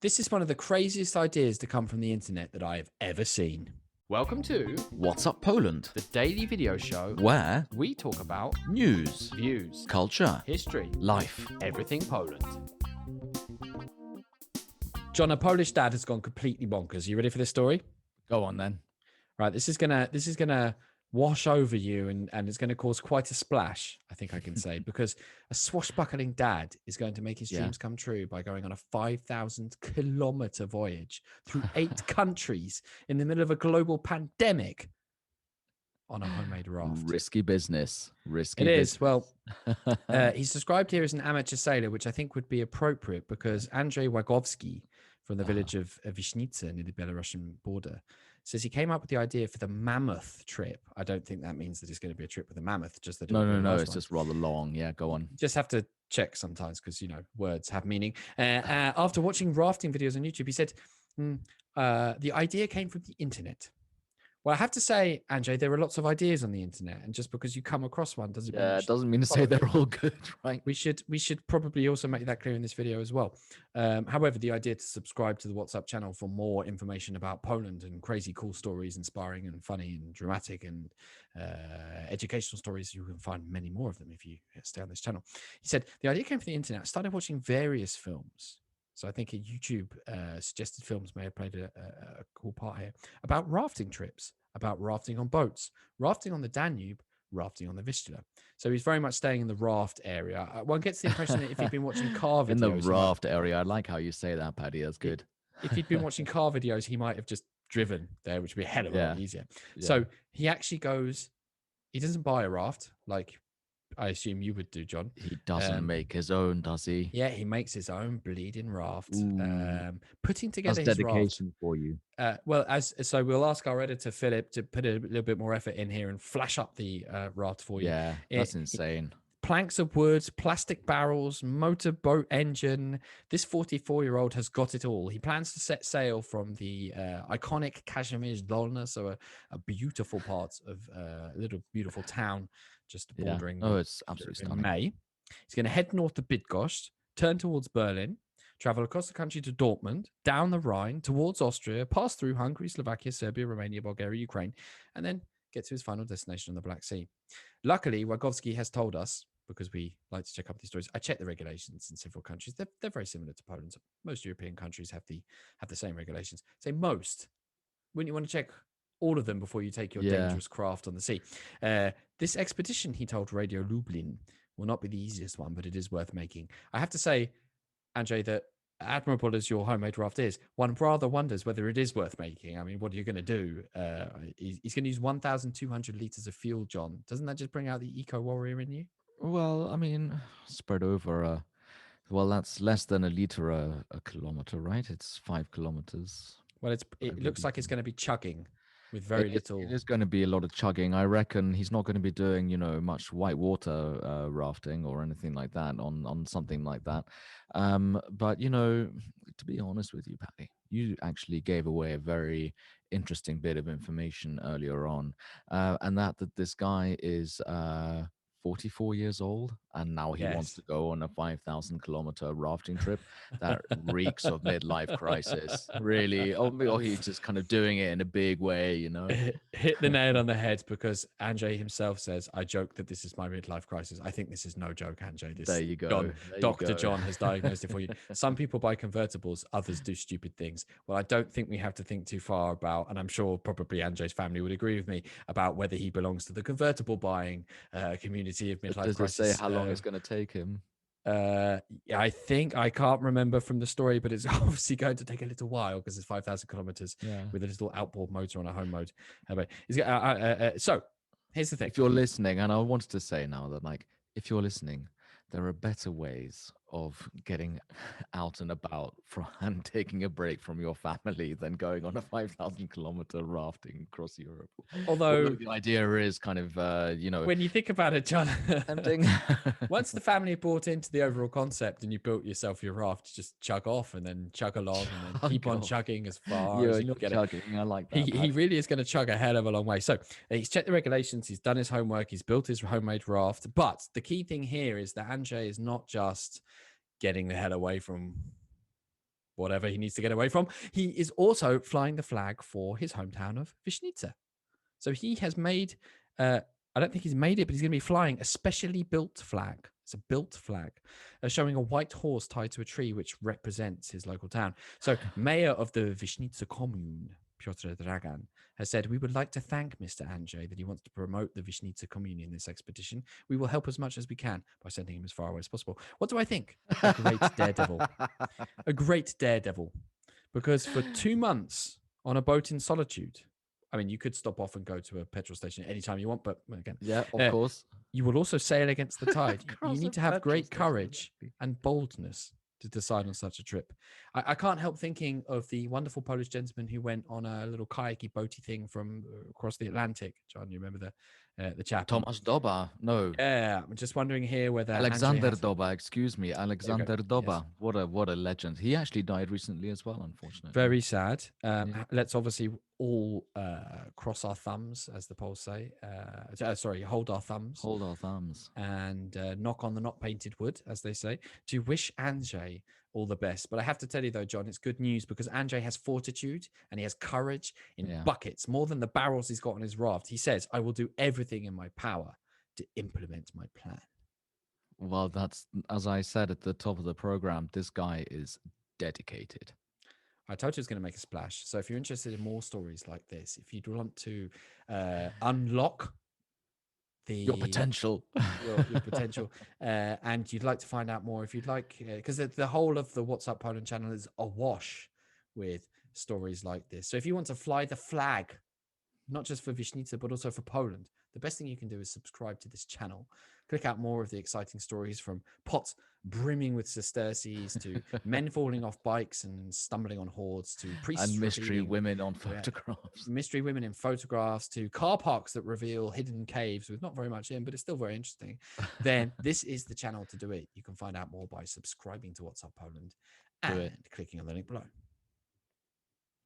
This is one of the craziest ideas to come from the internet that I have ever seen. Welcome to What's Up Poland, the daily video show where we talk about news, views, culture, history, life. everything Poland. John, a Polish dad has gone completely bonkers. You ready for this story? Go on then. Right, this is gonna wash over you and it's gonna cause quite a splash, I think I can say, because a swashbuckling dad is going to make his dreams come true by going on a 5,000-kilometer voyage through 8 countries in the middle of a global pandemic on a homemade raft. Risky business. It is. Well, he's described here as an amateur sailor, which I think would be appropriate because Andrzej Wagowski from the village of Wiśnice near the Belarusian border says he came up with the idea for the mammoth trip. I don't think that means that it's going to be a trip with a mammoth, just that. No, it's just rather long. Yeah, go on. Just have to check sometimes because, words have meaning. After watching rafting videos on YouTube, he said the idea came from the internet. Well, I have to say, Andrzej, there are lots of ideas on the internet, and just because you come across one doesn't mean to say they're all good, right? We should probably also make that clear in this video as well. However, the idea to subscribe to the WhatsApp channel for more information about Poland and crazy cool stories, inspiring and funny and dramatic and educational stories, you can find many more of them if you stay on this channel. He said the idea came from the internet. I started watching various films. So I think YouTube suggested films may have played a cool part here about rafting trips, about rafting on boats, rafting on the Danube, rafting on the Vistula. So he's very much staying in the raft area. One gets the impression that if you've been watching car videos... In the raft area. I like how you say that, Paddy. That's good. If you'd been watching car videos, he might have just driven there, which would be a hell of a lot easier. Yeah. So he actually goes... He doesn't buy a raft like... I assume you would do, John. He doesn't make his own, does he? Yeah, he makes his own bleeding raft. Putting together That's his dedication raft, for you. So we'll ask our editor Philip to put a little bit more effort in here and flash up the raft for you. Yeah, that's insane. Planks of wood, plastic barrels, motorboat engine. This 44-year-old has got it all. He plans to set sail from the iconic Kazimierz Dolny, so a beautiful part of a little beautiful town just bordering. Oh, it's absolutely stunning. May. He's going to head north to Bydgoszcz, turn towards Berlin, travel across the country to Dortmund, down the Rhine, towards Austria, pass through Hungary, Slovakia, Serbia, Romania, Bulgaria, Ukraine, and then get to his final destination on the Black Sea. Luckily, Wagowski has told us, because we like to check up these stories, I checked the regulations in several countries. They're very similar to Poland. Most European countries have the same regulations. Say most. Wouldn't you want to check all of them before you take your dangerous craft on the sea? This expedition, he told Radio Lublin, will not be the easiest one, but it is worth making. I have to say, Andrzej, that admirable as your homemade raft is, one rather wonders whether it is worth making. I mean, what are you going to do? He's going to use 1,200 liters of fuel, John. Doesn't that just bring out the eco-warrior in you? Well, I mean, spread over that's less than a liter a kilometer, right? It's 5 kilometers. Well, it looks like it's going to be chugging with very little. It is going to be a lot of chugging. I reckon he's not going to be doing, much whitewater rafting or anything like that on something like that. But, to be honest with you, Patty, you actually gave away a very interesting bit of information earlier on, and that this guy is 44 years old, and now he wants to go on a 5,000-kilometer rafting trip. That reeks of midlife crisis, really. Or he's just kind of doing it in a big way, Hit the nail on the head, because Andrzej himself says, I joke that this is my midlife crisis. I think this is no joke, Andrzej. There you go. Dr. John has diagnosed it for you. Some people buy convertibles, others do stupid things. Well, I don't think we have to think too far about, and I'm sure probably Andrzej's family would agree with me, about whether he belongs to the convertible buying community of midlife crisis. Does it say how long it's going to take him? I think, I can't remember from the story, but it's obviously going to take a little while because it's 5,000 kilometers with a little outboard motor on a home mode. So here's the thing. If you're listening, and I wanted to say now that, if you're listening, there are better ways of getting out and about and taking a break from your family than going on a 5,000-kilometer rafting across Europe. Although the idea is kind of, when you think about it, John, tempting. Once the family bought into the overall concept and you built yourself your raft, just chug off and then chug along and then keep on chugging as far as you can get chugging. I like that. He really is going to chug a hell of a long way. So he's checked the regulations, he's done his homework, he's built his homemade raft. But the key thing here is that Andrzej is not just getting the hell away from whatever he needs to get away from. He is also flying the flag for his hometown of Višnjica. So he has made, I don't think he's made it, but he's going to be flying a specially built flag. It's a built flag showing a white horse tied to a tree, which represents his local town. So mayor of the Višnjica commune, Piotr Dragan, has said, we would like to thank Mr. Andrzej that he wants to promote the Višnjica commune in this expedition. We will help as much as we can by sending him as far away as possible. What do I think? A great daredevil. A great daredevil. Because for 2 months on a boat in solitude, I mean, you could stop off and go to a petrol station anytime you want, but again, Yeah, of course. you will also sail against the tide. You Across need a to have petrol great station, courage exactly. and boldness to decide on such a trip. I can't help thinking of the wonderful Polish gentleman who went on a little kayaky boaty thing from across the Atlantic. John, you remember the chap? Tomasz Doba. No. Yeah, I'm just wondering here whether Alexander Andrzej has- Doba, excuse me. Alexander Doba. Yes. What a legend. He actually died recently as well, unfortunately. Very sad. Yeah. Let's obviously all cross our thumbs, as the Poles say. Sorry, hold our thumbs. Hold our thumbs. And knock on the not painted wood, as they say, to wish Andrzej all the best. But I have to tell you, though, John, it's good news because Andrzej has fortitude and he has courage in buckets, more than the barrels he's got on his raft. He says, I will do everything in my power to implement my plan. Well, that's, as I said at the top of the program, this guy is dedicated. I told you it's going to make a splash. So if you're interested in more stories like this, if you'd want to unlock Your potential. your potential, and you'd like to find out more, if you'd like, because the whole of the What's Up Poland channel is awash with stories like this. So if you want to fly the flag, not just for Višnjica, but also for Poland, the best thing you can do is subscribe to this channel. Click out more of the exciting stories, from pots brimming with sesterces to men falling off bikes and stumbling on hordes, to priests And mystery revealing- women on photographs. mystery women in photographs, to car parks that reveal hidden caves with not very much in, but it's still very interesting. Then this is the channel to do it. You can find out more by subscribing to What's Up Poland and clicking on the link below.